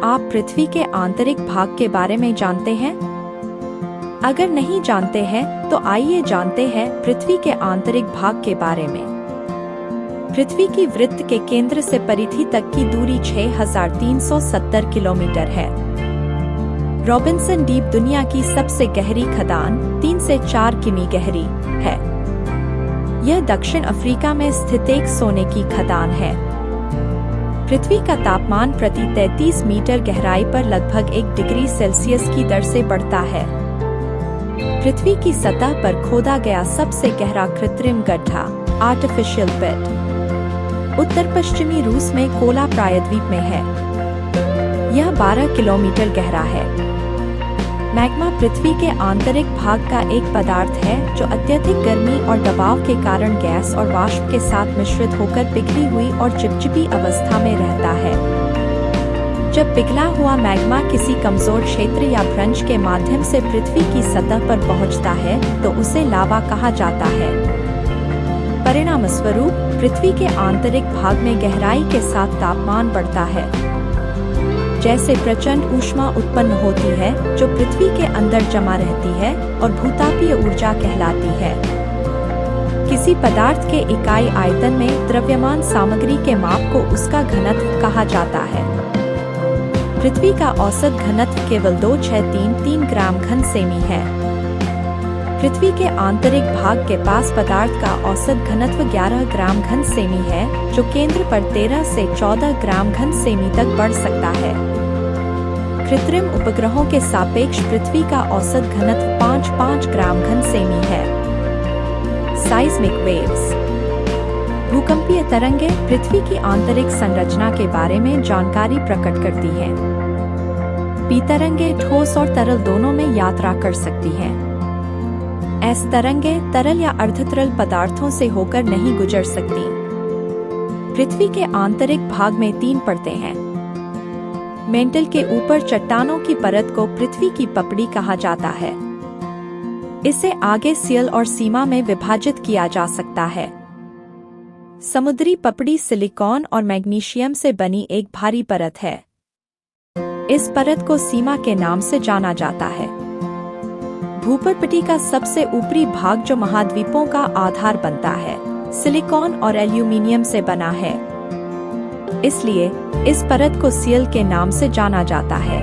आप पृथ्वी के आंतरिक भाग के बारे में जानते हैं? अगर नहीं जानते हैं तो आइए जानते हैं पृथ्वी के आंतरिक भाग के बारे में। पृथ्वी की वृत्त के केंद्र से परिधि तक की दूरी 6,370 किलोमीटर है। रॉबिन्सन डीप दुनिया की सबसे गहरी खदान 3 से 4 किमी गहरी है। यह दक्षिण अफ्रीका में स्थित एक सोने की खदान है। पृथ्वी का तापमान प्रति 33 मीटर गहराई पर लगभग 1 डिग्री सेल्सियस की दर से बढ़ता है। पृथ्वी की सतह पर खोदा गया सबसे गहरा कृत्रिम गड्ढा आर्टिफिशियल पिट उत्तर पश्चिमी रूस में कोला प्रायद्वीप में है। यह 12 किलोमीटर गहरा है। मैग्मा पृथ्वी के आंतरिक भाग का एक पदार्थ है जो अत्यधिक गर्मी और दबाव के कारण गैस और वाष्प के साथ मिश्रित होकर पिघली हुई और चिपचिपी अवस्था में रहता है। जब पिघला हुआ मैग्मा किसी कमजोर क्षेत्र या भ्रंश के माध्यम से पृथ्वी की सतह पर पहुंचता है तो उसे लावा कहा जाता है। परिणामस्वरूप पृथ्वी के आंतरिक भाग में गहराई के साथ तापमान बढ़ता है। जैसे प्रचंड ऊष्मा उत्पन्न होती है जो पृथ्वी के अंदर जमा रहती है और भूतापीय ऊर्जा कहलाती है। किसी पदार्थ के इकाई आयतन में द्रव्यमान सामग्री के माप को उसका घनत्व कहा जाता है। पृथ्वी का औसत घनत्व केवल 2,633 ग्राम घन सेमी है। पृथ्वी के आंतरिक भाग के पास पदार्थ का औसत घनत्व 11 ग्राम घन सेमी है, जो केंद्र पर 13 से 14 ग्राम घन सेमी तक बढ़ सकता है। कृत्रिम उपग्रहों के सापेक्ष पृथ्वी का औसत घनत्व 5 ग्राम घन सेमी है। साइस्मिक वेव्स भूकंपीय तरंगें पृथ्वी की आंतरिक संरचना के बारे में जानकारी प्रकट करती हैं। पी तरंगें ठोस और तरल दोनों में यात्रा कर सकती हैं। एस तरंगें तरल या अर्धतरल पदार्थों से होकर नहीं गुजर सकती। पृथ्वी के आंतरिक भाग में 3 परतें हैं। मेंटल के ऊपर चट्टानों की परत को पृथ्वी की पपड़ी कहा जाता है। इसे आगे सियल और सीमा में विभाजित किया जा सकता है। समुद्री पपड़ी सिलिकॉन और मैग्नीशियम से बनी एक भारी परत है। इस परत को सीमा के नाम से जाना जाता है। भूपटपटी का सबसे ऊपरी भाग जो महाद्वीपों का आधार बनता है, सिलिकॉन और एल्यूमीनियम से बना है। इसलिए इस परत को सियल के नाम से जाना जाता है।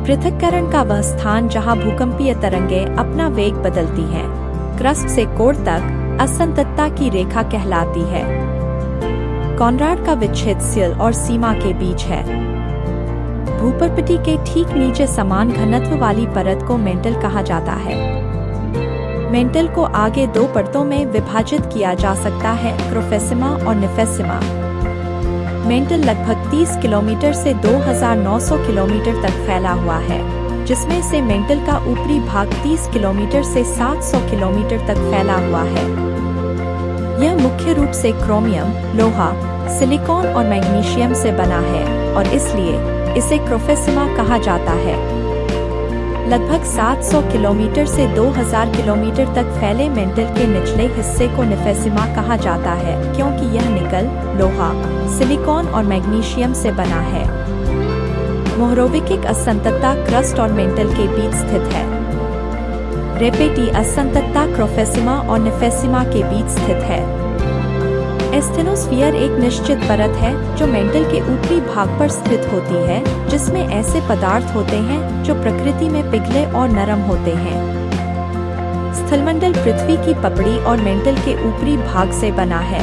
पृथक्करण का वह स्थान जहां भूकंपीय तरंगें अपना वेग बदलती हैं, क्रस्ट से कोर तक असंततता की रेखा कहलाती है। कॉनराड का विच्छेद सियल और सीमा के बीच है। भूपटपटी के ठीक नीचे समान घनत्व वाली परत को मेंटल कहा जाता है। मेंटल को आगे 2 परतों में विभाजित किया जा सकता है, क्रोफेसिमा और निफेसिमा। मेंटल लगभग 30 किलोमीटर से 2,900 किलोमीटर तक फैला हुआ है, जिसमें से मेंटल का ऊपरी भाग 30 किलोमीटर से 700 किलोमीटर तक फैला हुआ है। यह मुख्य रूप से क्रोमियम, लोहा, सिलिकॉन और मैग्नीशियम से बना है और इसलिए इसे क्रोफेसिमा कहा जाता है। लगभग 700 किलोमीटर से 2000 किलोमीटर तक फैले मेंटल के निचले हिस्से को निफेसिमा कहा जाता है, क्योंकि यह निकल, लोहा, सिलिकॉन और मैग्नीशियम से बना है। मोहरोविकिक असंततता क्रस्ट और मेंटल के बीच स्थित है। रेपेटी असंततता क्रोफेसिमा और निफेसिमा के बीच स्थित है। एस्थेनोस्फीयर एक निश्चित परत है जो मेंटल के ऊपरी भाग पर स्थित होती है, जिसमें ऐसे पदार्थ होते हैं जो प्रकृति में पिघले और नरम होते हैं। स्थलमंडल पृथ्वी की पपड़ी और मेंटल के ऊपरी भाग से बना है।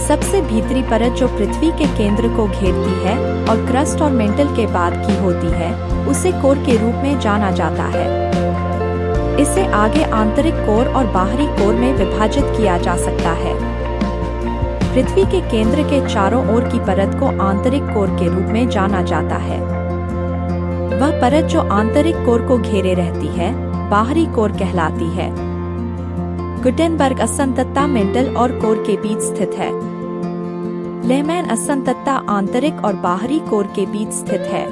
सबसे भीतरी परत जो पृथ्वी के केंद्र को घेरती है और क्रस्ट और मेंटल के बाद की होती है, उसे कोर के रूप में जाना जाता है। इसे आगे आंतरिक कोर और बाहरी कोर में विभाजित किया जा सकता है। पृथ्वी के केंद्र के चारों ओर की परत को आंतरिक कोर के रूप में जाना जाता है। वह परत जो आंतरिक कोर को घेरे रहती है, बाहरी कोर कहलाती है। गुटेनबर्ग असंततता मेंटल और कोर के बीच स्थित है। लेहमैन असंततता आंतरिक और बाहरी कोर के बीच स्थित है।